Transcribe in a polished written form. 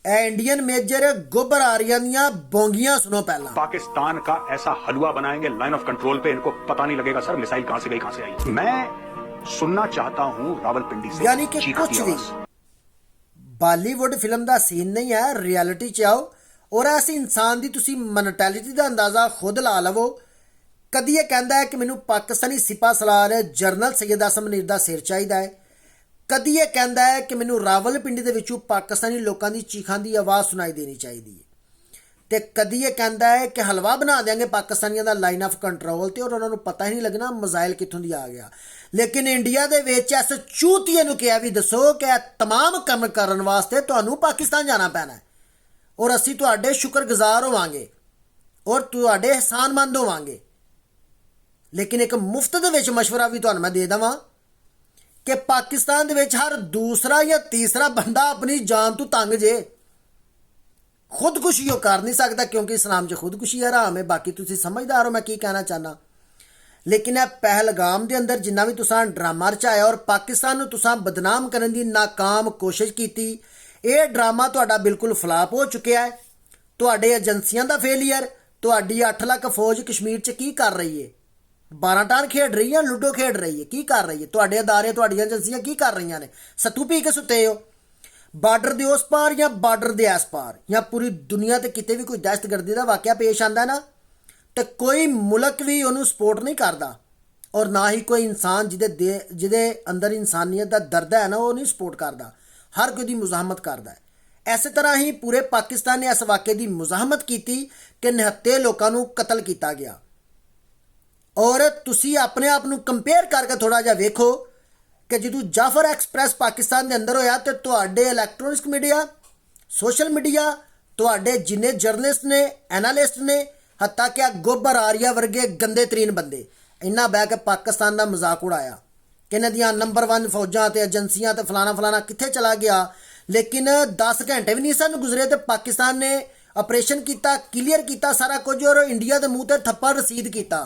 Indian major गोबर आर्यन दियां बोंगियां सुनो पहला। पाकिस्तान का ऐसा हलवा बनाएंगे लाइन ऑफ कंट्रोल पे, इनको पता नहीं लगेगा सर मिसाइल कहां से गई कहां से आई। मैं सुनना चाहता हूं रावलपिंडी से यानी कि चीखती कुछ भी आवाज। बॉलीवुड फिल्म का सीन नहीं है, रियलिटी च आओ और इस इंसान की तुसी मैंटेलिटी का अंदाजा खुद ला लवो। कदी ये कहता है कि मैनू पाकिस्तानी सिपा सलार जनरल सैयद आसम मुनीर का सिर चाहिए है, कदी ये कहता है कि मैनू रावलपिंडी के विचों पाकिस्तानी लोगों की चीखां की आवाज़ सुनाई देनी चाहिए, तो कदी ये कहता है कि हलवा बना देंगे पाकिस्तानियों का लाइन ऑफ कंट्रोल तो और उन्होंने पता ही नहीं लगना मिसाइल कित्थों दी आ गया। लेकिन इंडिया के विच इस चूतिए नूं कहा भी दसो कि तमाम काम करने वास्ते तुहानूं पाकिस्तान जाना पैना है और असीं तुहाडे शुक्रगुजार होवांगे और तुहाडे एहसानमंद होवांगे। लेकिन एक मुफ्त दे विच मशवरा भी तुहानूं मैं दे देवां कि पाकिस्तान दे विच हर दूसरा या तीसरा बंदा अपनी जान तो तंग जे, खुदकुशी कर नहीं सकता क्योंकि इस्लाम च खुदकुशी हराम है। बाकी तुसीं समझदार हो मैं की कहना चाहना। लेकिन यह पहलगाम के अंदर जिन्ना भी तुसां ड्रामा रचाया और पाकिस्तान नूं तुसां बदनाम करने की नाकाम कोशिश की, यह ड्रामा तुहाडा बिल्कुल फ्लाप हो चुका है। तुहाडे एजेंसियां का फेलीयर, तुहाडी 8 लाख फौज कश्मीर च की कर रही है? 12 टान खेड रही है, लूडो खेड रही है, की कर रही है? तुहाडे अदारे तुहाडियां एजेंसियां की कर रही ने? सत्तू पी के सुते हो? बार्डर के उस पार या बार्डर के इस पार या पूरी दुनिया ते किते भी कोई दहशतगर्दी का वाकया पेश आंदा ना तो कोई मुल्क भी उन्होंने सपोर्ट नहीं करता और ना ही कोई इंसान जिदे अंदर इंसानियत का दर्द है ना वो नहीं सपोर्ट करता, हर कोई दी मुजाहमत करता है। इस तरह ही पूरे पाकिस्तान ने इस वाक़े की मुजाहमत की कि निहत्ते लोगों को कतल किया गया। और तुसी अपने आप को कंपेयर करके थोड़ा जा वेखो कि जो जाफर एक्सप्रैस पाकिस्तान के अंदर होया तो तुहाडे इलैक्ट्रॉनिक्स मीडिया, सोशल मीडिया, तुहाडे जिन्ने जर्नलिस्ट ने, एनालिस्ट ने, हत्ता कि गोबर आर्या वर्गे गंदे तरीन बंदे इन्ना बह के पाकिस्तान का मजाक उड़ाया कि इन्हां दियां नंबर 1 फौजां ते एजेंसियां ते फलाना फलाना कित्थे चला गया। लेकिन 10 घंटे भी नहीं सन गुजरे तो पाकिस्तान ने ऑपरेशन किया, क्लीयर किया सारा कुछ और इंडिया के मूँह ते थप्पड़ रसीद किया।